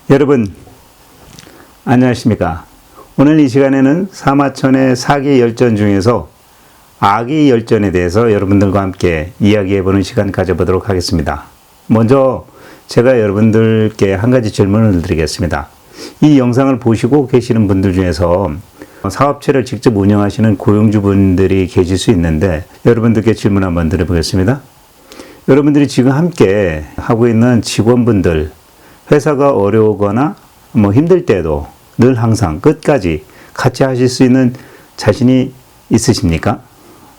여러분 안녕하십니까? 오늘 이 시간에는 사마천의 사기 열전 중에서 아기 열전에 대해서 여러분들과 함께 이야기해보는 시간 가져보도록 하겠습니다. 먼저 제가 여러분들께 한 가지 질문을 드리겠습니다. 이 영상을 보시고 계시는 분들 중에서 사업체를 직접 운영하시는 고용주분들이 계실 수 있는데 여러분들께 질문 한번 드려보겠습니다. 여러분들이 지금 함께 하고 있는 직원분들, 회사가 어려우거나 힘들 때도 늘 항상 끝까지 같이 하실 수 있는 자신이 있으십니까?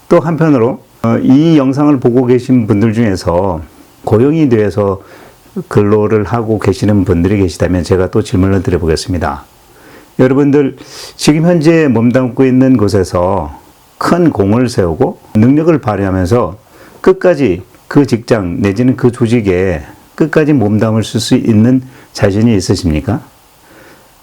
또 한편으로 이 영상을 보고 계신 분들 중에서 고용이 돼서 근로를 하고 계시는 분들이 계시다면 제가 또 질문을 드려보겠습니다. 여러분들 지금 현재 몸담고 있는 곳에서 큰 공을 세우고 능력을 발휘하면서 끝까지 그 직장 내지는 그 조직에 끝까지 몸담을 쓸 수 있는 자신이 있으십니까?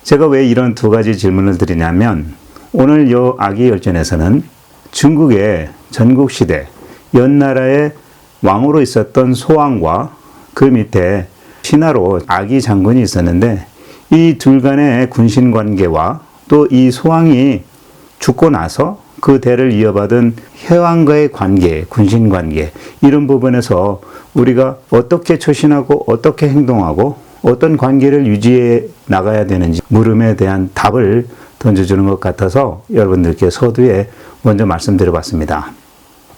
제가 왜 이런 두 가지 질문을 드리냐면 오늘 이 아기 열전에서는 중국의 전국시대 연나라의 왕으로 있었던 소왕과 그 밑에 신하로 아기 장군이 있었는데 이 둘 간의 군신 관계와 또 이 소왕이 죽고 나서 그 대를 이어받은 해왕과의 관계, 군신 관계 이런 부분에서 우리가 어떻게 처신하고 어떻게 행동하고 어떤 관계를 유지해 나가야 되는지 물음에 대한 답을 던져주는 것 같아서 여러분들께 서두에 먼저 말씀드려봤습니다.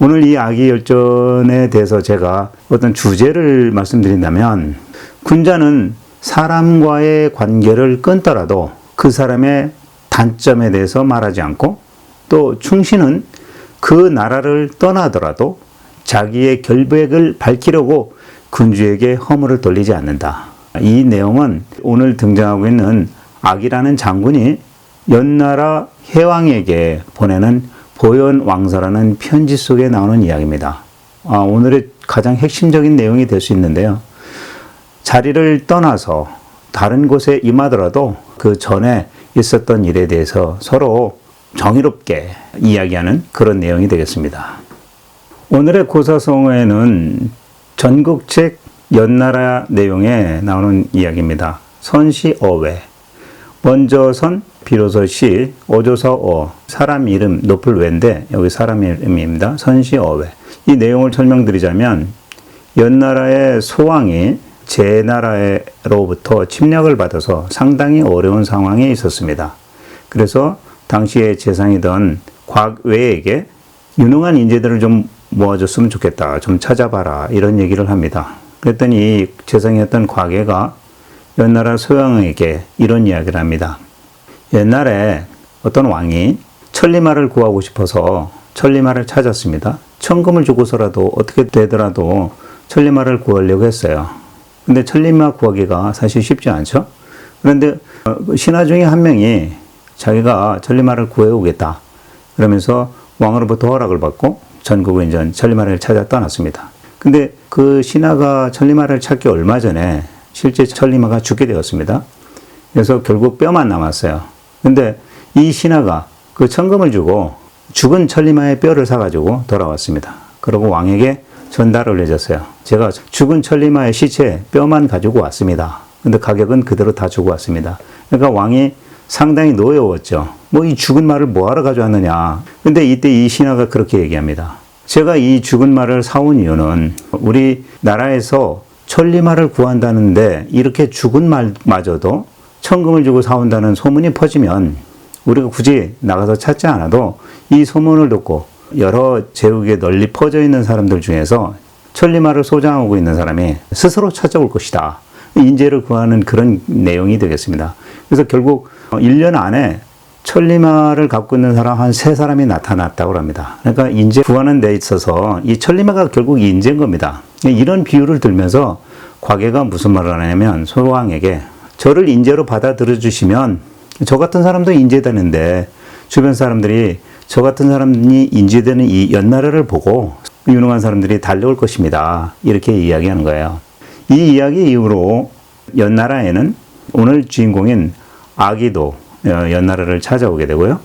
오늘 이 아기 열전에 대해서 제가 어떤 주제를 말씀드린다면 군자는 사람과의 관계를 끊더라도 그 사람의 단점에 대해서 말하지 않고 또 충신은 그 나라를 떠나더라도 자기의 결백을 밝히려고 군주에게 허물을 돌리지 않는다. 이 내용은 오늘 등장하고 있는 악이라는 장군이 연나라 해왕에게 보내는 보현왕서라는 편지 속에 나오는 이야기입니다. 오늘의 가장 핵심적인 내용이 될 수 있는데요. 자리를 떠나서 다른 곳에 임하더라도 그 전에 있었던 일에 대해서 서로 정의롭게 이야기하는 그런 내용이 되겠습니다. 오늘의 고사성어에는 전국책 연나라 내용에 나오는 이야기입니다. 선시어외, 먼저 선, 비로소 시, 어조서 어, 사람 이름, 높을 외인데 여기 사람 이름입니다. 선시어외. 이 내용을 설명드리자면 연나라의 소왕이 제나라로부터 침략을 받아서 상당히 어려운 상황에 있었습니다. 그래서 당시에 재상이던 곽외에게 유능한 인재들을 좀 모아줬으면 좋겠다. 좀 찾아봐라. 이런 얘기를 합니다. 그랬더니 재상이었던 곽외가 연나라 소왕에게 이런 이야기를 합니다. 옛날에 어떤 왕이 천리마를 구하고 싶어서 천리마를 찾았습니다. 천금을 주고서라도 어떻게 되더라도 천리마를 구하려고 했어요. 근데 천리마 구하기가 사실 쉽지 않죠? 그런데 신하 중에 한 명이 자기가 천리마를 구해오겠다. 그러면서 왕으로부터 허락을 받고 전국을 이제 천리마를 찾아 떠났습니다. 근데 그 신하가 천리마를 찾기 얼마 전에 실제 천리마가 죽게 되었습니다. 그래서 결국 뼈만 남았어요. 근데 이 신하가 그 천금을 주고 죽은 천리마의 뼈를 사가지고 돌아왔습니다. 그리고 왕에게 전달을 해줬어요. 제가 죽은 천리마의 시체 뼈만 가지고 왔습니다. 근데 가격은 그대로 다 주고 왔습니다. 그러니까 왕이 상당히 노여웠죠. 이 죽은 말을 뭐하러 가져왔느냐. 근데 이때 이 신하가 그렇게 얘기합니다. 제가 이 죽은 말을 사온 이유는 우리 나라에서 천리마를 구한다는데 이렇게 죽은 말마저도 천금을 주고 사온다는 소문이 퍼지면 우리가 굳이 나가서 찾지 않아도 이 소문을 듣고 여러 제국에 널리 퍼져 있는 사람들 중에서 천리마를 소장하고 있는 사람이 스스로 찾아올 것이다. 인재를 구하는 그런 내용이 되겠습니다. 그래서 결국 1년 안에 천리마를 갖고 있는 사람 한 3사람이 나타났다고 합니다. 그러니까 인재 구하는 데 있어서 이 천리마가 결국 인재인 겁니다. 이런 비유를 들면서 곽외가 무슨 말을 하냐면 소왕에게 저를 인재로 받아들여 주시면 저 같은 사람도 인재되는데 주변 사람들이 저 같은 사람이 인재되는 이 연나라를 보고 유능한 사람들이 달려올 것입니다. 이렇게 이야기하는 거예요. 이 이야기 이후로 연나라에는 오늘 주인공인 아기도 연나라를 찾아오게 되고요.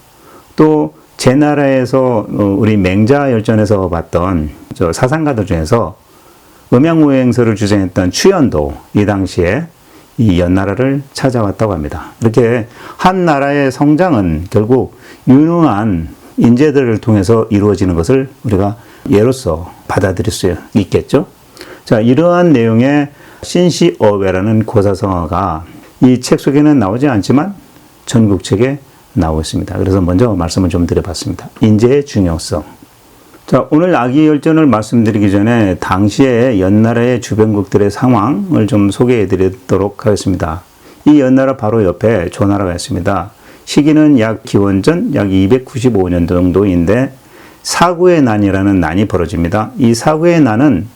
또 제나라에서 우리 맹자 열전에서 봤던 저 사상가들 중에서 음양무행서를 주장했던 추연도 이 당시에 이 연나라를 찾아왔다고 합니다. 이렇게 한 나라의 성장은 결국 유능한 인재들을 통해서 이루어지는 것을 우리가 예로서 받아들일 수 있겠죠. 자, 이러한 내용의 신시어웨라는 고사성어가 이 책 속에는 나오지 않지만 전국책에 나오고 있습니다. 그래서 먼저 말씀을 좀 드려봤습니다. 인재의 중요성. 자, 오늘 아기열전을 말씀드리기 전에 당시에 연나라의 주변국들의 상황을 좀 소개해 드리도록 하겠습니다. 이 연나라 바로 옆에 조나라가 있습니다. 시기는 약 기원전 약 295년 정도인데 사구의 난이라는 난이 벌어집니다. 이 사구의 난은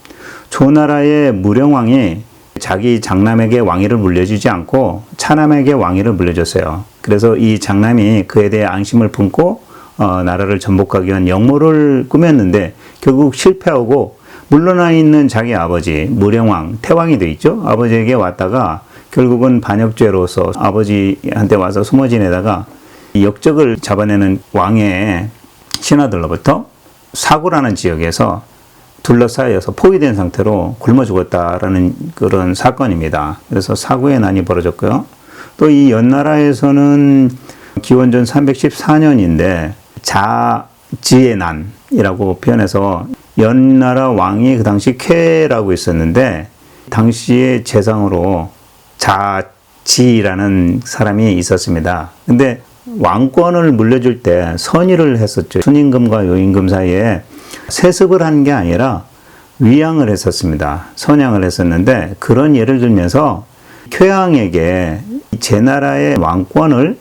조나라의 무령왕이 자기 장남에게 왕위를 물려주지 않고 차남에게 왕위를 물려줬어요. 그래서 이 장남이 그에 대해 앙심을 품고 나라를 전복하기 위한 역모를 꾸몄는데 결국 실패하고 물러나 있는 자기 아버지 무령왕 태왕이 돼 있죠. 아버지에게 왔다가 결국은 반역죄로서 아버지한테 와서 숨어 지내다가 역적을 잡아내는 왕의 신하들로부터 사구라는 지역에서 둘러싸여서 포위된 상태로 굶어 죽었다라는 그런 사건입니다. 그래서 사구의 난이 벌어졌고요. 또 이 연나라에서는 기원전 314년인데 자지의 난이라고 표현해서 연나라 왕이 그 당시 쾌라고 있었는데 당시의 재상으로 자지라는 사람이 있었습니다. 근데 왕권을 물려줄 때 선의를 했었죠. 순임금과 요임금 사이에 세습을 하는 게 아니라 위양을 했었습니다. 선양을 했었는데 그런 예를 들면서 쾌왕에게 제 나라의 왕권을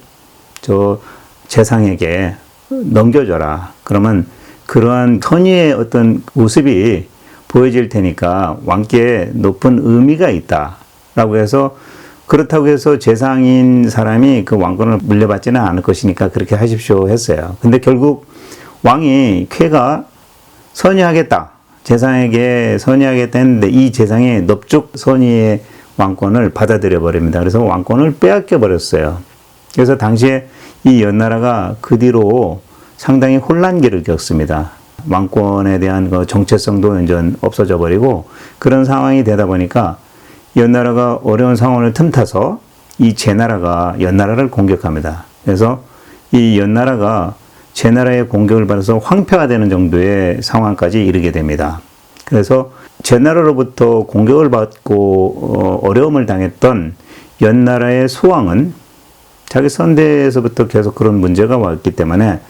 저 재상에게 넘겨줘라. 그러면 그러한 선의의 어떤 모습이 보여질 테니까 왕께 높은 의미가 있다라고 해서 그렇다고 해서 재상인 사람이 그 왕권을 물려받지는 않을 것이니까 그렇게 하십시오 했어요. 근데 결국 왕이 쾌가 선의하겠다. 재상에게 선의하겠다 했는데 이 재상이 넙죽 선의의 왕권을 받아들여 버립니다. 그래서 왕권을 빼앗겨 버렸어요. 그래서 당시에 이 연나라가 그 뒤로 상당히 혼란기를 겪습니다. 왕권에 대한 그 정체성도 완전 없어져 버리고 그런 상황이 되다 보니까 연나라가 어려운 상황을 틈타서 이 제나라가 연나라를 공격합니다. 그래서 이 연나라가 제나라의 공격을 받아서 황폐가 되는 정도의 상황까지 이르게 됩니다. 그래서 제나라로부터 공격을 받고 어려움을 당했던 연나라의 소왕은 자기 선대에서부터 계속 그런 문제가 왔기 때문에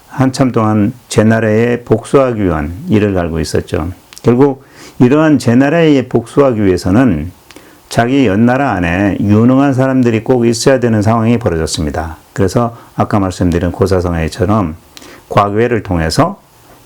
한참 동안 제나라에 복수하기 위한 일을 갈고 있었죠. 결국 이러한 제나라에 복수하기 위해서는 자기 연나라 안에 유능한 사람들이 꼭 있어야 되는 상황이 벌어졌습니다. 그래서 아까 말씀드린 고사성애처럼 과거회를 통해서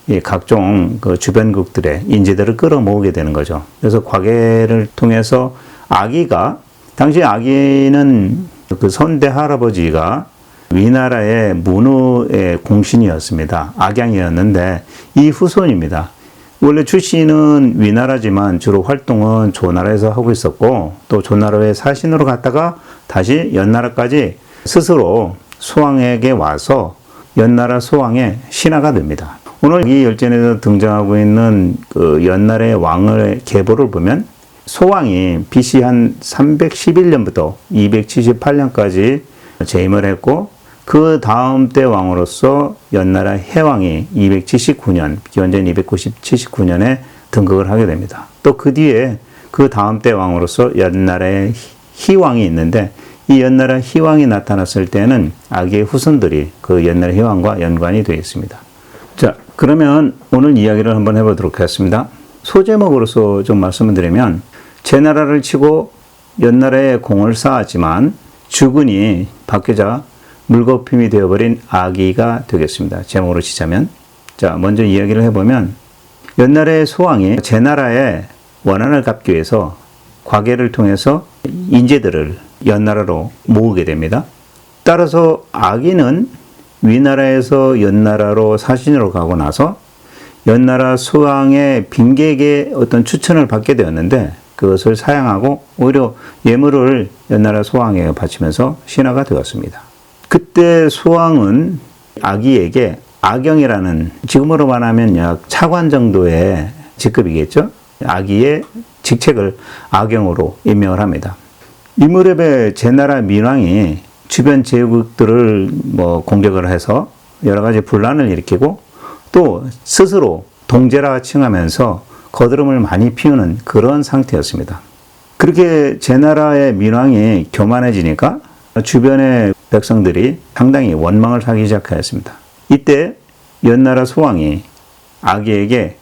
이 각종 그 주변국들의 인재들을 끌어모으게 되는 거죠. 그래서 과거회를 통해서 아기가 당시 아기는 그 선대 할아버지가 위나라의 문우의 공신이었습니다. 악양이었는데 이 후손입니다. 원래 출신은 위나라지만 주로 활동은 조나라에서 하고 있었고 또 조나라의 사신으로 갔다가 다시 연나라까지 스스로 소왕에게 와서 연나라 소왕의 신하가 됩니다. 오늘 이 열전에서 등장하고 있는 그 연나라의 왕의 계보를 보면 소왕이 BC 한 311년부터 278년까지 재임을 했고 그 다음 때 왕으로서 연나라 해왕이 279년, 기원전 279년에 등극을 하게 됩니다. 또 그 뒤에 그 다음 때 왕으로서 연나라의 희왕이 있는데 이 연나라 희왕이 나타났을 때는 아기의 후손들이 그 연나라 희왕과 연관이 되어 있습니다. 자, 그러면 오늘 이야기를 한번 해보도록 하겠습니다. 소제목으로서 좀 말씀을 드리면 제나라를 치고 연나라에 공을 쌓았지만 주군이 바뀌자 물거품이 되어버린 아기가 되겠습니다. 제목으로 치자면. 자, 먼저 이야기를 해보면 연나라의 소왕이 제나라의 원한을 갚기 위해서 과계를 통해서 인재들을 연나라로 모으게 됩니다. 따라서 아기는 위나라에서 연나라로 사신으로 가고 나서 연나라 소왕의 빈객의 어떤 추천을 받게 되었는데 그것을 사양하고 오히려 예물을 연나라 소왕에게 바치면서 신하가 되었습니다. 그때 소왕은 아기에게 아경이라는 지금으로 말하면 약 차관 정도의 직급이겠죠. 아기의 직책을 아경으로 임명을 합니다. 이 무렵에 제나라 민왕이 주변 제국들을 공격을 해서 여러 가지 분란을 일으키고 또 스스로 동제라 칭하면서 거드름을 많이 피우는 그런 상태였습니다. 그렇게 제나라의 민왕이 교만해지니까 주변의 백성들이 상당히 원망을 하기 시작하였습니다. 이때 연나라 소왕이 아기에게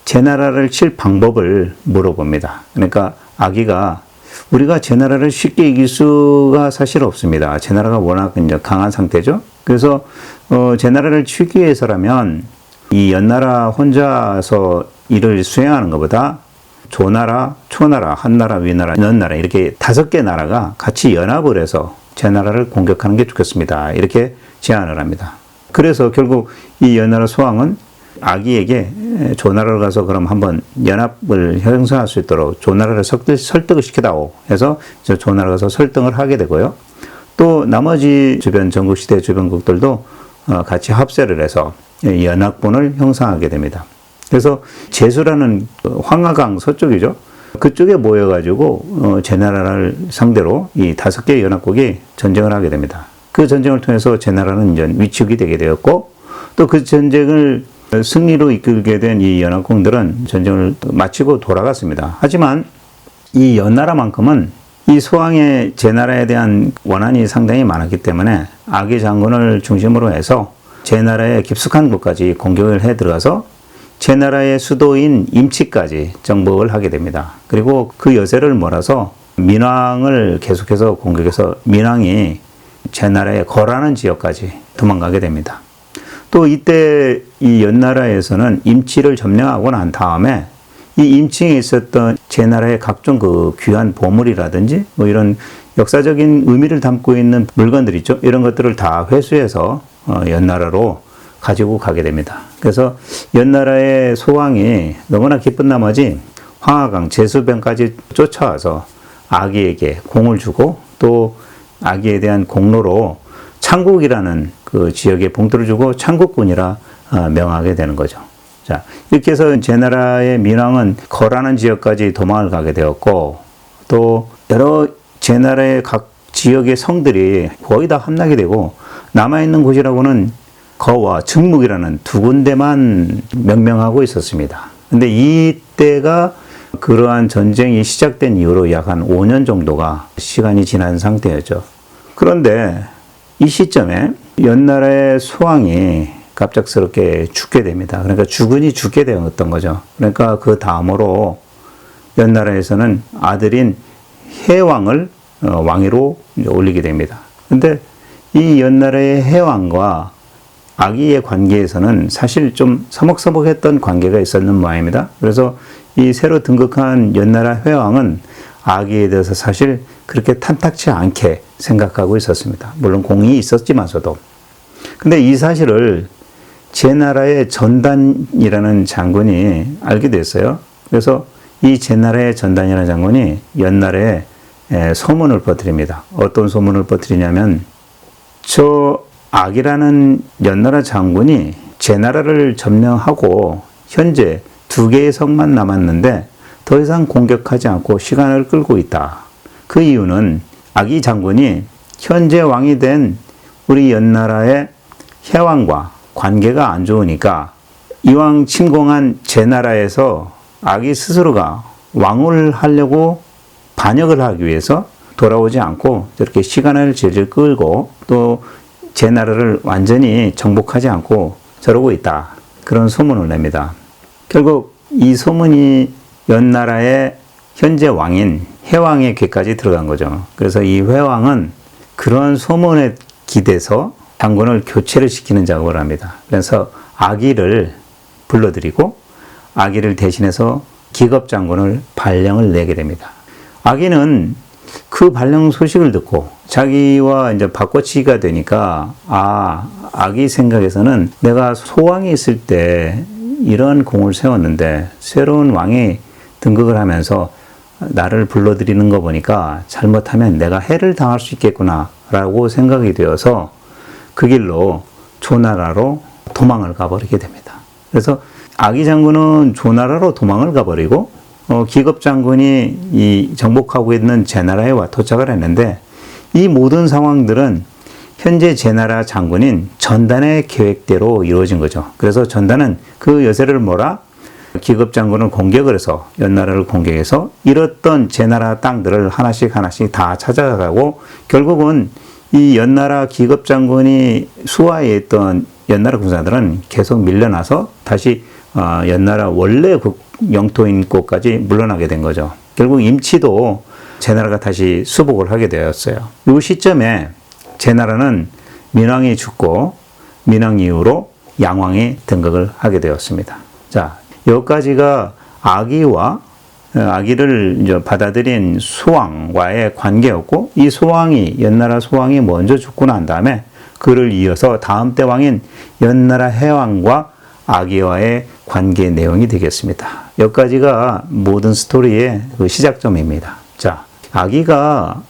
제나라를 칠 방법을 물어봅니다. 그러니까 아기가 우리가 제나라를 쉽게 이길 수가 사실 없습니다. 제나라가 워낙 이제 강한 상태죠. 그래서 제나라를 치기 위해서라면 이 연나라 혼자서 일을 수행하는 것보다 조나라, 초나라, 한나라, 위나라, 연나라 이렇게 5개 나라가 같이 연합을 해서 제나라를 공격하는 게 좋겠습니다. 이렇게 제안을 합니다. 그래서 결국 이 연나라 소왕은 아기에게 조나라를 가서 그럼 한번 연합을 형성할 수 있도록 조나라를 설득을 시키다오 해서 조나라 가서 설득을 하게 되고요. 또 나머지 주변 전국시대 주변국들도 같이 합세를 해서 연합군을 형성하게 됩니다. 그래서 제수라는 황하강 서쪽이죠. 그쪽에 모여가지고 제나라를 상대로 이 5개의 연합국이 전쟁을 하게 됩니다. 그 전쟁을 통해서 제나라는 이제 위축이 되게 되었고 또 그 전쟁을 승리로 이끌게 된 이 연합군들은 전쟁을 마치고 돌아갔습니다. 하지만 이 연나라만큼은 이 소왕의 제나라에 대한 원한이 상당히 많았기 때문에 아기 장군을 중심으로 해서 제나라의 깊숙한 곳까지 공격을 해 들어가서 제나라의 수도인 임치까지 정복을 하게 됩니다. 그리고 그 여세를 몰아서 민왕을 계속해서 공격해서 민왕이 제나라의 거라는 지역까지 도망가게 됩니다. 또 이때 이 연나라에서는 임치를 점령하고 난 다음에 이 임치에 있었던 제나라의 각종 그 귀한 보물이라든지 이런 역사적인 의미를 담고 있는 물건들 있죠. 이런 것들을 다 회수해서 연나라로 가지고 가게 됩니다. 그래서 연나라의 소왕이 너무나 기쁜 나머지 황하강 제수변까지 쫓아와서 아기에게 공을 주고 또 아기에 대한 공로로 창국이라는 그 지역에 봉투를 주고 창국군이라 명하게 되는 거죠. 자, 이렇게 해서 제나라의 민왕은 거라는 지역까지 도망을 가게 되었고 또 여러 제나라의 각 지역의 성들이 거의 다 함락이 되고 남아있는 곳이라고는 거와 증묵이라는 2군데만 명명하고 있었습니다. 근데 이때가 그러한 전쟁이 시작된 이후로 약 한 5년 정도가 시간이 지난 상태였죠. 그런데 이 시점에 연나라의 소왕이 갑작스럽게 죽게 됩니다. 그러니까 주군이 죽게 되었던 거죠. 그러니까 그 다음으로 연나라에서는 아들인 해왕을 왕위로 올리게 됩니다. 근데 이 연나라의 해왕과 아기의 관계에서는 사실 좀 서먹서먹했던 관계가 있었는 모양입니다. 그래서 이 새로 등극한 연나라 회왕은 아기에 대해서 사실 그렇게 탐탁치 않게 생각하고 있었습니다. 물론 공이 있었지만서도. 근데 이 사실을 제나라의 전단이라는 장군이 알게 됐어요. 그래서 이 제나라의 전단이라는 장군이 연나라에 소문을 퍼뜨립니다. 어떤 소문을 퍼뜨리냐면 저 악이라는 연나라 장군이 제나라를 점령하고 현재 2개의 성만 남았는데 더 이상 공격하지 않고 시간을 끌고 있다. 그 이유는 악이 장군이 현재 왕이 된 우리 연나라의 해왕과 관계가 안 좋으니까 이왕 침공한 제나라에서 악이 스스로가 왕을 하려고 반역을 하기 위해서 돌아오지 않고 저렇게 시간을 질질 끌고 또 제나라를 완전히 정복하지 않고 저러고 있다. 그런 소문을 냅니다. 결국 이 소문이 연나라의 현재 왕인 해왕의 귀까지 들어간 거죠. 그래서 이 회왕은 그런 소문에 기대서 장군을 교체를 시키는 작업을 합니다. 그래서 아기를 불러들이고 아기를 대신해서 기겁 장군을 발령을 내게 됩니다. 아기는 그 발령 소식을 듣고 자기와 이제 바꿔치기가 되니까 아기 생각에서는 내가 소왕이 있을 때 이런 공을 세웠는데 새로운 왕이 등극을 하면서 나를 불러들이는 거 보니까 잘못하면 내가 해를 당할 수 있겠구나 라고 생각이 되어서 그 길로 조나라로 도망을 가버리게 됩니다. 그래서 아기 장군은 조나라로 도망을 가버리고 기겁 장군이 이 정복하고 있는 제나라에 와 도착을 했는데 이 모든 상황들은 현재 제나라 장군인 전단의 계획대로 이루어진 거죠. 그래서 전단은 그 여세를 몰아 기겁 장군을 공격을 해서 연나라를 공격해서 잃었던 제나라 땅들을 하나씩 다 찾아가고 결국은 이 연나라 기겁 장군이 수하에 있던 연나라 군사들은 계속 밀려나서 다시 연나라 원래 영토인 곳까지 물러나게 된 거죠. 결국 임치도 제나라가 다시 수복을 하게 되었어요. 이 시점에 제나라는 민왕이 죽고 민왕 이후로 양왕이 등극을 하게 되었습니다. 자, 여기까지가 아기를 이제 받아들인 수왕과의 관계였고 이 연나라 수왕이 먼저 죽고 난 다음에 그를 이어서 다음 때 왕인 연나라 해왕과 아기와의 관계 내용이 되겠습니다. 여기까지가 모든 스토리의 그 시작점입니다. 자, 아기가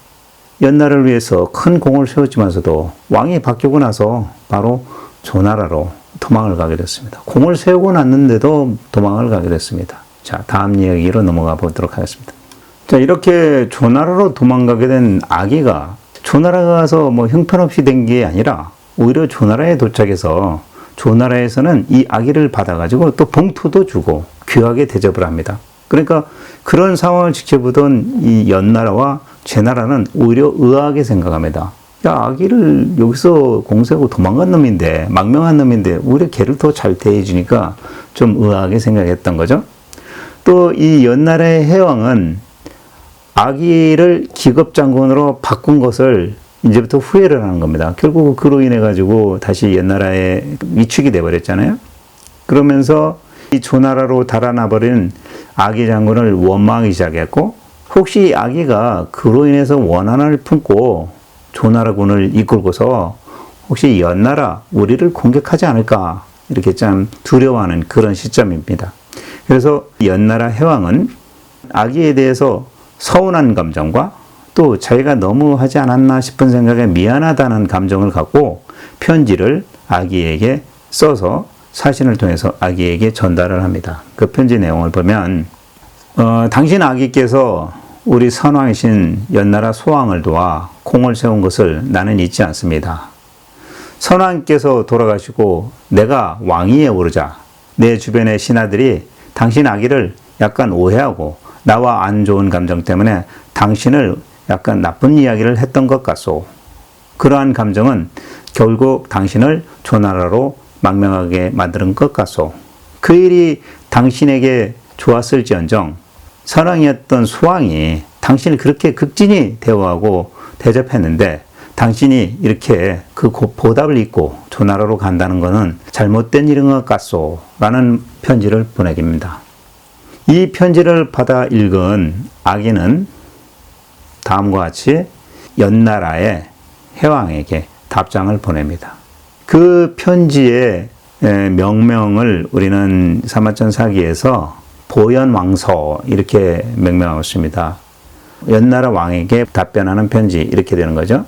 연나라를 위해서 큰 공을 세웠지만서도 왕이 바뀌고 나서 바로 조나라로 도망을 가게 됐습니다. 공을 세우고 났는데도 도망을 가게 됐습니다. 자, 다음 이야기로 넘어가 보도록 하겠습니다. 자, 이렇게 조나라로 도망가게 된 아기가 조나라 가서 뭐 형편없이 된 게 아니라 오히려 조나라에 도착해서 조나라에서는 이 아기를 받아가지고 또 봉투도 주고 귀하게 대접을 합니다. 그러니까 그런 상황을 지켜보던 이 연나라와 제나라는 오히려 의아하게 생각합니다. 야, 아기를 여기서 공세하고 도망간 놈인데, 망명한 놈인데, 오히려 걔를 더 잘 대해주니까 좀 의아하게 생각했던 거죠. 또 이 연나라의 해왕은 아기를 기겁장군으로 바꾼 것을 이제부터 후회를 하는 겁니다. 결국 그로 인해 가지고 다시 연나라에 위축이 돼버렸잖아요. 그러면서 이 조나라로 달아나 버린 아기 장군을 원망하기 시작했고, 혹시 아기가 그로 인해서 원한을 품고 조나라군을 이끌고서 혹시 연나라 우리를 공격하지 않을까 이렇게 참 두려워하는 그런 시점입니다. 그래서 연나라 해왕은 아기에 대해서 서운한 감정과 또 자기가 너무 하지 않았나 싶은 생각에 미안하다는 감정을 갖고 편지를 아기에게 써서 사신을 통해서 아기에게 전달을 합니다. 그 편지 내용을 보면 당신 아기께서 우리 선왕이신 연나라 소왕을 도와 공을 세운 것을 나는 잊지 않습니다. 선왕께서 돌아가시고 내가 왕위에 오르자 내 주변의 신하들이 당신 아기를 약간 오해하고 나와 안 좋은 감정 때문에 당신을 약간 나쁜 이야기를 했던 것 같소. 그러한 감정은 결국 당신을 조나라로 망명하게 만드는 것 같소. 그 일이 당신에게 좋았을지언정 선왕이었던 수왕이 당신을 그렇게 극진히 대우하고 대접했는데 당신이 이렇게 그 보답을 잊고 조나라로 간다는 것은 잘못된 일인 것 같소 라는 편지를 보내깁니다. 이 편지를 받아 읽은 아기는 다음과 같이 연나라의 해왕에게 답장을 보냅니다. 그 편지의 명명을 우리는 사마천 사기에서 보현왕서 이렇게 명명하고 있습니다. 연나라 왕에게 답변하는 편지 이렇게 되는 거죠.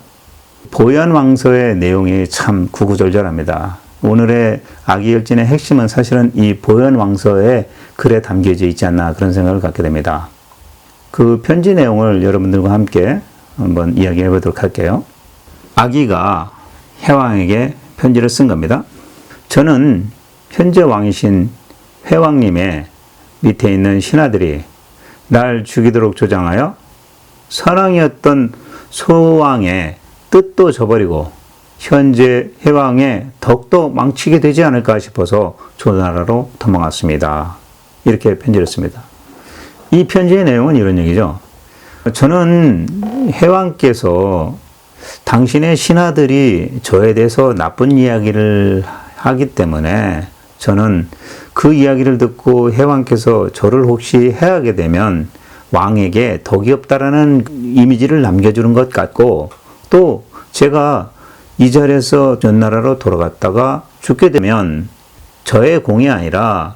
보현왕서의 내용이 참 구구절절합니다. 오늘의 아기열진의 핵심은 사실은 이 보현왕서의 글에 담겨져 있지 않나 그런 생각을 갖게 됩니다. 그 편지 내용을 여러분들과 함께 한번 이야기해 보도록 할게요. 아기가 해왕에게 편지를 쓴 겁니다. 저는 현재 왕이신 해왕님의 밑에 있는 신하들이 날 죽이도록 조장하여 선왕이었던 소왕의 뜻도 저버리고 현재 해왕에 더욱더 망치게 되지 않을까 싶어서 조나라로 도망왔습니다. 이렇게 편지를 씁니다. 이 편지의 내용은 이런 얘기죠. 저는 해왕께서 당신의 신하들이 저에 대해서 나쁜 이야기를 하기 때문에 저는 그 이야기를 듣고 해왕께서 저를 혹시 해하게 되면 왕에게 덕이 없다라는 이미지를 남겨주는 것 같고 또 제가 이 자리에서 전나라로 돌아갔다가 죽게 되면 저의 공이 아니라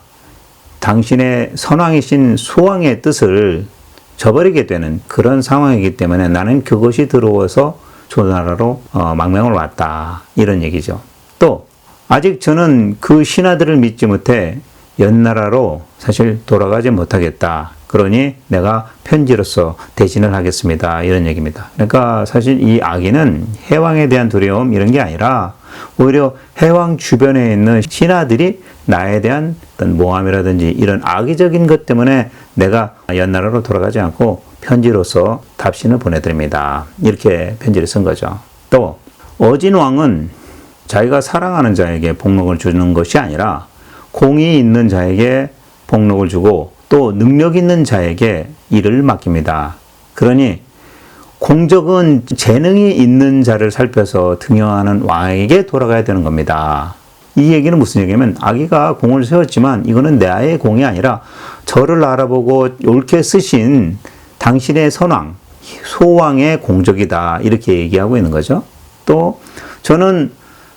당신의 선왕이신 소왕의 뜻을 저버리게 되는 그런 상황이기 때문에 나는 그것이 들어와서 조나라로 망명을 왔다. 이런 얘기죠. 또 아직 저는 그 신하들을 믿지 못해 연나라로 사실 돌아가지 못하겠다. 그러니 내가 편지로서 대신을 하겠습니다. 이런 얘기입니다. 그러니까 사실 이 아기는 해왕에 대한 두려움 이런 게 아니라 오히려 해왕 주변에 있는 신하들이 나에 대한 어떤 모함이라든지 이런 악의적인 것 때문에 내가 연나라로 돌아가지 않고 편지로서 답신을 보내드립니다. 이렇게 편지를 쓴 거죠. 또 어진왕은 자기가 사랑하는 자에게 복록을 주는 것이 아니라 공이 있는 자에게 복록을 주고 또 능력 있는 자에게 일을 맡깁니다. 그러니 공적은 재능이 있는 자를 살펴서 등용하는 왕에게 돌아가야 되는 겁니다. 이 얘기는 무슨 얘기냐면 아기가 공을 세웠지만 이거는 나의 공이 아니라 저를 알아보고 옳게 쓰신 당신의 선왕, 소왕의 공적이다. 이렇게 얘기하고 있는 거죠. 또 저는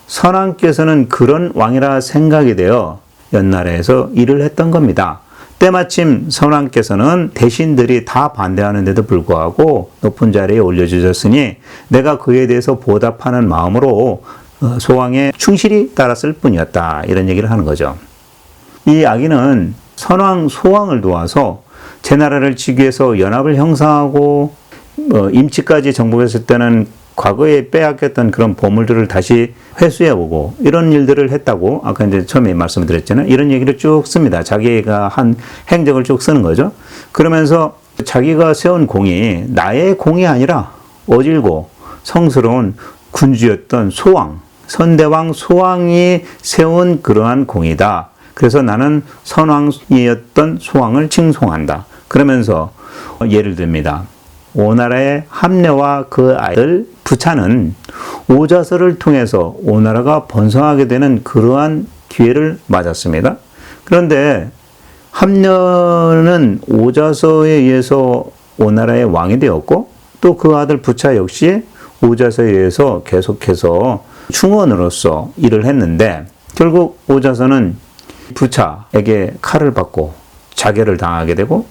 선왕께서는 그런 왕이라 생각이 되어 연나라에서 일을 했던 겁니다. 때마침 선왕께서는 대신들이 다 반대하는데도 불구하고 높은 자리에 올려주셨으니 내가 그에 대해서 보답하는 마음으로 소왕에 충실히 따랐을 뿐이었다. 이런 얘기를 하는 거죠. 이 아기는 선왕, 소왕을 도와서 제 나라를 지기 위해서 연합을 형성하고 임치까지 정복했을 때는 과거에 빼앗겼던 그런 보물들을 다시 회수해오고 이런 일들을 했다고 아까 이제 처음에 말씀드렸잖아요. 이런 얘기를 쭉 씁니다. 자기가 한 행적을 쭉 쓰는 거죠. 그러면서 자기가 세운 공이 나의 공이 아니라 어질고 성스러운 군주였던 소왕, 선대왕 소왕이 세운 그러한 공이다. 그래서 나는 선왕이었던 소왕을 칭송한다. 그러면서 예를 듭니다. 오나라의 함려와 그 아들 부차는 오자서를 통해서 오나라가 번성하게 되는 그러한 기회를 맞았습니다. 그런데 함려는 오자서에 의해서 오나라의 왕이 되었고 또 그 아들 부차 역시 오자서에 의해서 계속해서 충원으로서 일을 했는데 결국 오자서는 부차에게 칼을 받고 자결을 당하게 되고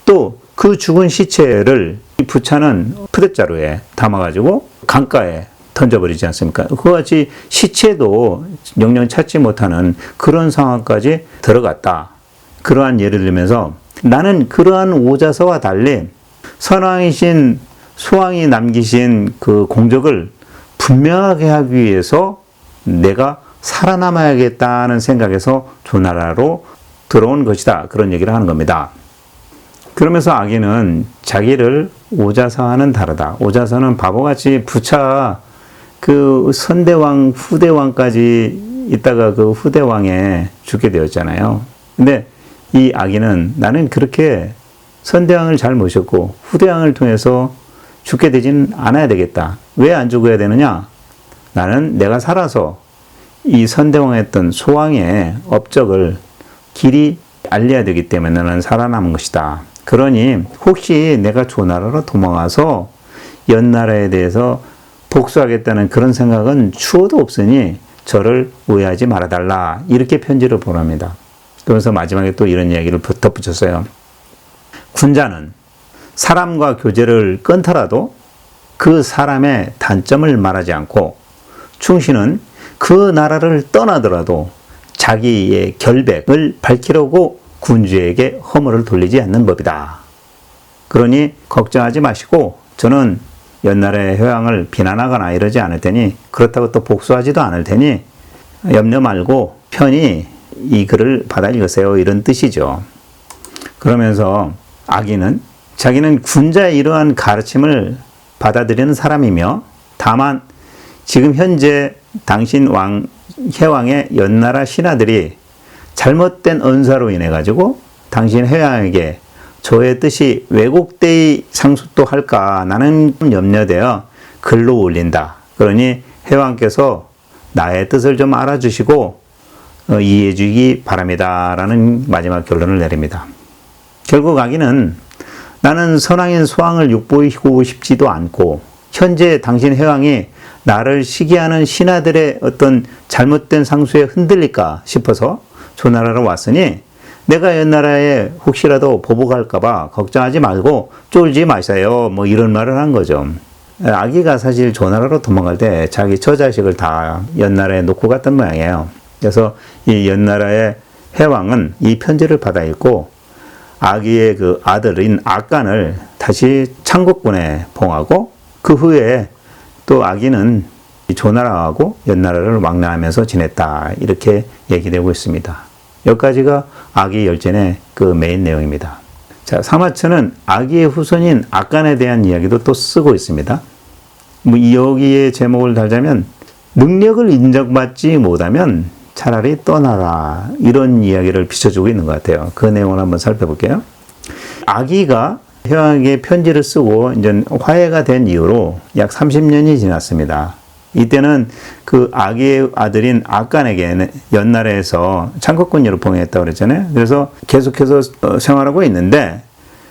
또 그 죽은 시체를 부차는 푸대자루에 담아가지고 강가에 던져버리지 않습니까? 그와 같이 시체도 영영 찾지 못하는 그런 상황까지 들어갔다. 그러한 예를 들면서 나는 그러한 오자서와 달리 선왕이신 소왕이 남기신 그 공적을 분명하게 하기 위해서 내가 살아남아야겠다는 생각에서 조나라로 들어온 것이다. 그런 얘기를 하는 겁니다. 그러면서 아기는 자기를 오자서와는 다르다. 오자서는 바보같이 부차 그 선대왕, 후대왕까지 있다가 그 후대왕에 죽게 되었잖아요. 근데 이 아기는 나는 그렇게 선대왕을 잘 모셨고 후대왕을 통해서 죽게 되진 않아야 되겠다. 왜 안 죽어야 되느냐? 나는 내가 살아서 이 선대왕했던 소왕의 업적을 길이 알려야 되기 때문에 나는 살아남은 것이다. 그러니 혹시 내가 조나라로 도망와서 연나라에 대해서 복수하겠다는 그런 생각은 추호도 없으니 저를 오해하지 말아달라. 이렇게 편지를 보냅니다. 그러면서 마지막에 또 이런 이야기를 덧붙였어요. 군자는 사람과 교제를 끊더라도 그 사람의 단점을 말하지 않고 충신은 그 나라를 떠나더라도 자기의 결백을 밝히려고 군주에게 허물을 돌리지 않는 법이다. 그러니 걱정하지 마시고 저는 연나라의 효양을 비난하거나 이러지 않을 테니 그렇다고 또 복수하지도 않을 테니 염려 말고 편히 이 글을 받아 읽으세요. 이런 뜻이죠. 그러면서 아기는 자기는 군자의 이러한 가르침을 받아들이는 사람이며 다만 지금 현재 당신 해왕의 연나라 신하들이 잘못된 언사로 인해 가지고 당신 해왕에게 저의 뜻이 왜곡되이 상속도 할까 나는 염려되어 글로 올린다. 그러니 해왕께서 나의 뜻을 좀 알아주시고 이해해 주기 바랍니다. 라는 마지막 결론을 내립니다. 결국 아기는 나는 선왕인 소왕을 욕보이고 싶지도 않고 현재 당신 해왕이 나를 시기하는 신하들의 어떤 잘못된 상수에 흔들릴까 싶어서 조나라로 왔으니 내가 연나라에 혹시라도 보복할까봐 걱정하지 말고 쫄지 마세요. 뭐 이런 말을 한 거죠. 아기가 사실 조나라로 도망갈 때 자기 처자식을 다 연나라에 놓고 갔던 모양이에요. 그래서 이 연나라의 해왕은 이 편지를 받아 읽고 아기의 그 아들인 악간을 다시 창국군에 봉하고 그 후에 또 아기는 조나라하고 연나라를 왕래하면서 지냈다. 이렇게 얘기되고 있습니다. 여기까지가 아기 열전의 그 메인 내용입니다. 자, 사마천은 아기의 후손인 악간에 대한 이야기도 또 쓰고 있습니다. 여기에 제목을 달자면 능력을 인정받지 못하면 차라리 떠나라. 이런 이야기를 비춰주고 있는 것 같아요. 그 내용을 한번 살펴볼게요. 아기가 혜왕에게 편지를 쓰고 이제 화해가 된 이후로 약 30년이 지났습니다. 이때는 그 아기의 아들인 악간에게 연나라에서 창국군으로 봉해했다고 그랬잖아요. 그래서 계속해서 생활하고 있는데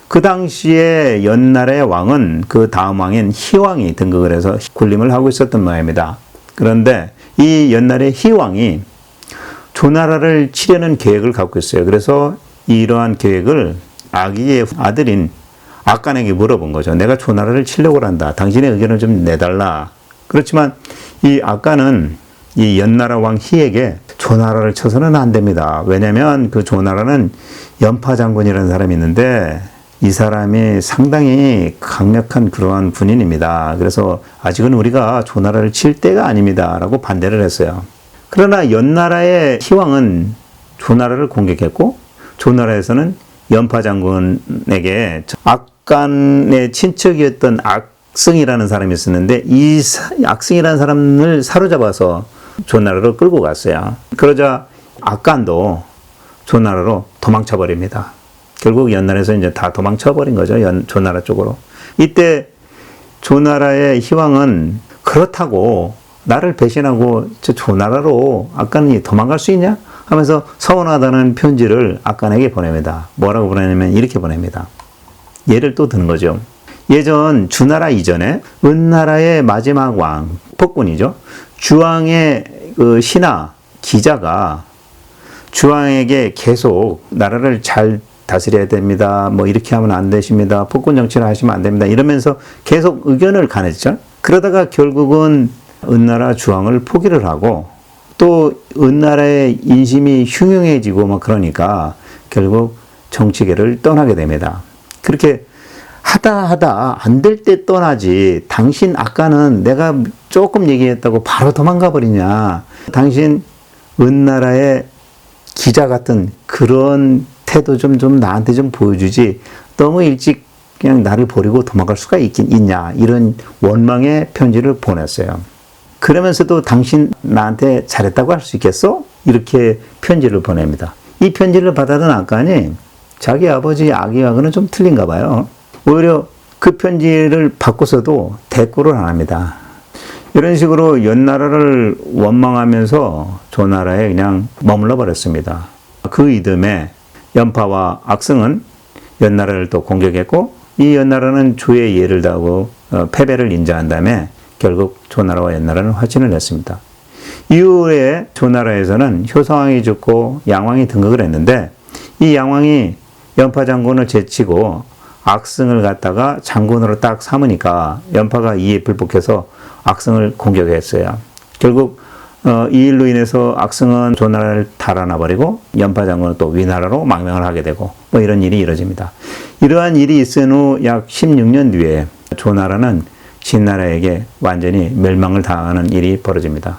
그 당시에 연나라의 왕은 그 다음 왕인 희왕이 등극을 해서 군림을 하고 있었던 모양입니다. 그런데 이 연나라의 희왕이 조나라를 치려는 계획을 갖고 있어요. 그래서 이러한 계획을 아기의 아들인 악간에게 물어본 거죠. 내가 조나라를 치려고 한다. 당신의 의견을 좀 내달라. 그렇지만 이 악간은 이 연나라 왕 희에게 조나라를 쳐서는 안 됩니다. 왜냐하면 그 조나라는 연파 장군이라는 사람이 있는데 이 사람이 상당히 강력한 그러한 군인입니다. 그래서 아직은 우리가 조나라를 칠 때가 아닙니다. 라고 반대를 했어요. 그러나 연나라의 희왕은 조나라를 공격했고 조나라에서는 연파 장군에게 악간의 친척이었던 악승이라는 사람이 있었는데 이 악승이라는 사람을 사로잡아서 조나라로 끌고 갔어요. 그러자 악간도 조나라로 도망쳐 버립니다. 결국 연나라에서 이제 다 도망쳐 버린 거죠. 조나라 쪽으로. 이때 조나라의 희왕은 그렇다고 나를 배신하고 저 조나라로 악간이 도망갈 수 있냐? 하면서 서운하다는 편지를 악간에게 보냅니다. 뭐라고 보내냐면 이렇게 보냅니다. 예를 또 드는 거죠. 예전 주나라 이전에 은나라의 마지막 왕, 폭군이죠. 주왕의 그 신하 기자가 주왕에게 계속 나라를 잘 다스려야 됩니다. 뭐 이렇게 하면 안 되십니다. 폭군 정치를 하시면 안 됩니다. 이러면서 계속 의견을 가냈죠. 그러다가 결국은 은나라 주왕을 포기를 하고 또 은나라의 인심이 흉흉해지고 뭐 그러니까 결국 정치계를 떠나게 됩니다. 그렇게 하다 안 될 때 떠나지. 당신 아까는 내가 조금 얘기했다고 바로 도망가 버리냐. 당신 은나라의 기자 같은 그런 태도 좀 나한테 좀 보여주지. 너무 일찍 그냥 나를 버리고 도망갈 수가 있냐. 이런 원망의 편지를 보냈어요. 그러면서도 당신 나한테 잘했다고 할 수 있겠어? 이렇게 편지를 보냅니다. 이 편지를 받아든 악간이 자기 아버지 아기하고는 좀 틀린가 봐요. 오히려 그 편지를 받고서도 대꾸를 안 합니다. 이런 식으로 연나라를 원망하면서 조나라에 그냥 머물러 버렸습니다. 그 이듬해 연파와 악승은 연나라를 또 공격했고 이 연나라는 주의 예를 다하고 패배를 인정한 다음에 결국 조나라와 연나라는 화친을 냈습니다. 이후에 조나라에서는 효성왕이 죽고 양왕이 등극을 했는데 이 양왕이 연파 장군을 제치고 악승을 갖다가 장군으로 딱 삼으니까 연파가 이에 불복해서 악승을 공격했어요. 결국 이 일로 인해서 악승은 조나라를 달아나 버리고 연파 장군은 또 위나라로 망명을 하게 되고 뭐 이런 일이 이루어집니다. 이러한 일이 있은 후 약 16년 뒤에 조나라는 진나라에게 완전히 멸망을 당하는 일이 벌어집니다.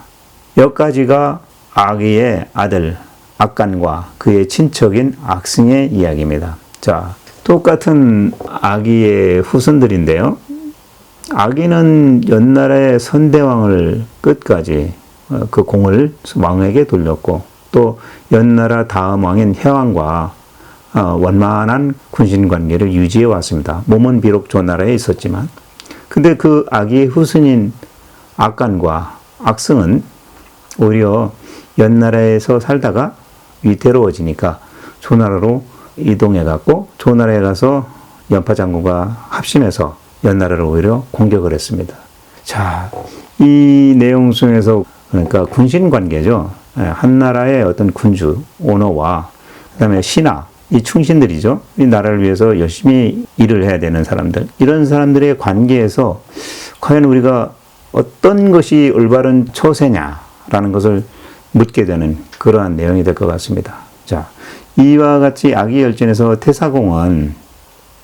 여기까지가 아기의 아들 악간과 그의 친척인 악승의 이야기입니다. 자, 똑같은 아기의 후손들인데요. 아기는 연나라의 선대왕을 끝까지 그 공을 왕에게 돌렸고 또 연나라 다음 왕인 혜왕과 원만한 군신 관계를 유지해 왔습니다. 몸은 비록 조나라에 있었지만 근데 그 아기의 후손인 악간과 악승은 오히려 연나라에서 살다가 위태로워지니까 조나라로 이동해갖고 조나라에 가서 연파 장군과 합심해서 연나라를 오히려 공격을 했습니다. 자, 이 내용 중에서 그러니까 군신 관계죠. 한 나라의 어떤 군주, 오너와 그다음에 신하, 이 충신들이죠. 이 나라를 위해서 열심히 일을 해야 되는 사람들. 이런 사람들의 관계에서 과연 우리가 어떤 것이 올바른 처세냐라는 것을 묻게 되는 그러한 내용이 될 것 같습니다. 자, 이와 같이 아기 열전에서 태사공은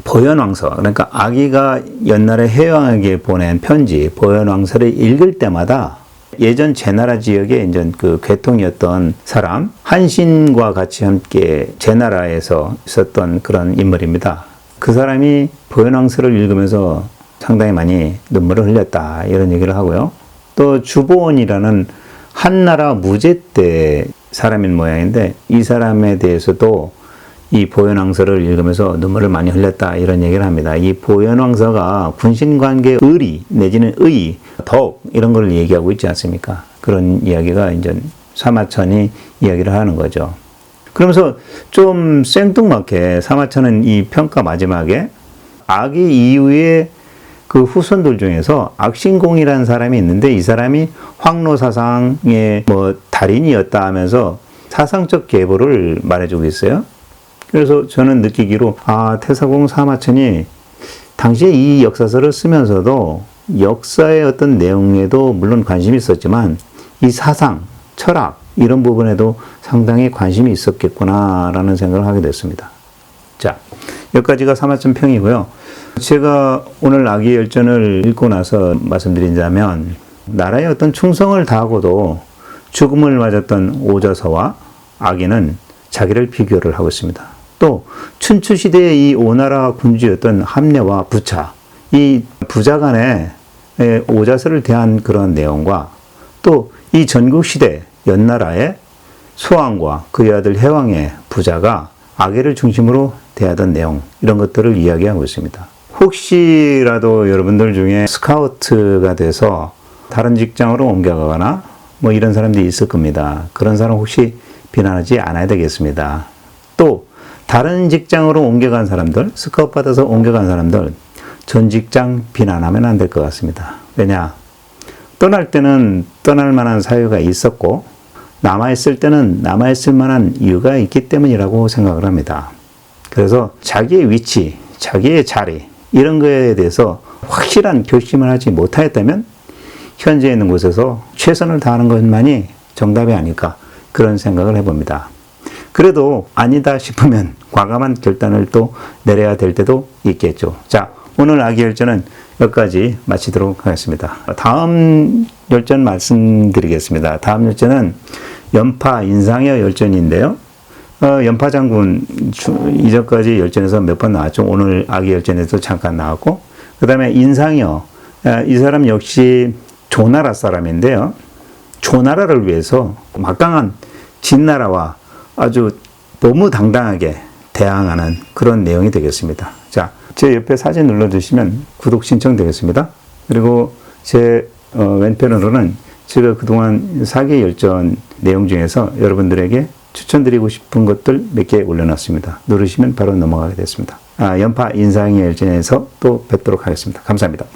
보현왕서, 그러니까 아기가 옛날에 해왕에게 보낸 편지, 보현왕서를 읽을 때마다 예전 제나라 지역에 이제 그 괴통이었던 사람, 한신과 같이 함께 제나라에서 있었던 그런 인물입니다. 그 사람이 보현왕서를 읽으면서 상당히 많이 눈물을 흘렸다, 이런 얘기를 하고요. 또 주보원이라는 한나라 무제 때 사람인 모양인데, 이 사람에 대해서도 이 보현왕서를 읽으면서 눈물을 많이 흘렸다, 이런 얘기를 합니다. 이 보현왕서가 군신관계 의리 내지는 의, 덕 이런 걸 얘기하고 있지 않습니까? 그런 이야기가 이제 사마천이 이야기를 하는 거죠. 그러면서 좀 생뚱맞게 사마천은 이 평가 마지막에 아기 이후에 그 후손들 중에서 악신공이라는 사람이 있는데, 이 사람이 황노사상의 뭐 달인이었다 하면서 사상적 계보를 말해주고 있어요. 그래서 저는 느끼기로 태사공 사마천이 당시에 이 역사서를 쓰면서도 역사의 어떤 내용에도 물론 관심이 있었지만 이 사상, 철학 이런 부분에도 상당히 관심이 있었겠구나라는 생각을 하게 됐습니다. 자, 여기까지가 사마천 평이고요. 제가 오늘 아기 열전을 읽고 나서 말씀드리자면, 나라의 어떤 충성을 다하고도 죽음을 맞았던 오저서와 아기는 자기를 비교를 하고 있습니다. 또 춘추시대의 이 오나라 군주였던 함려와 부차, 이 부자 간의 오자서를 대한 그런 내용과 또 이 전국시대 연나라의 소왕과 그의 아들 해왕의 부자가 아기를 중심으로 대하던 내용, 이런 것들을 이야기하고 있습니다. 혹시라도 여러분들 중에 스카우트가 돼서 다른 직장으로 옮겨가거나 뭐 이런 사람들이 있을 겁니다. 그런 사람 혹시 비난하지 않아야 되겠습니다. 또 다른 직장으로 옮겨간 사람들, 스카우트 받아서 옮겨간 사람들, 전 직장 비난하면 안 될 것 같습니다. 왜냐? 떠날 때는 떠날 만한 사유가 있었고, 남아있을 때는 남아있을 만한 이유가 있기 때문이라고 생각을 합니다. 그래서 자기의 위치, 자기의 자리, 이런 거에 대해서 확실한 결심을 하지 못하였다면 현재 있는 곳에서 최선을 다하는 것만이 정답이 아닐까, 그런 생각을 해봅니다. 그래도 아니다 싶으면 과감한 결단을 또 내려야 될 때도 있겠죠. 자, 오늘 아기 열전은 여기까지 마치도록 하겠습니다. 다음 열전 말씀드리겠습니다. 다음 열전은 연파 인상여 열전인데요. 연파 장군 이전까지 열전에서 몇 번 나왔죠. 오늘 아기 열전에도 잠깐 나왔고, 그 다음에 인상여, 이 사람 역시 조나라 사람인데요. 조나라를 위해서 막강한 진나라와 아주 너무당당하게 대항하는 그런 내용이 되겠습니다. 자, 제 옆에 사진 눌러주시면 구독 신청되겠습니다. 그리고 제 왼편으로는 제가 그동안 사기 열전 내용 중에서 여러분들에게 추천드리고 싶은 것들 몇 개 올려놨습니다. 누르시면 바로 넘어가게 됐습니다. 연파 인상의 열전에서 또 뵙도록 하겠습니다. 감사합니다.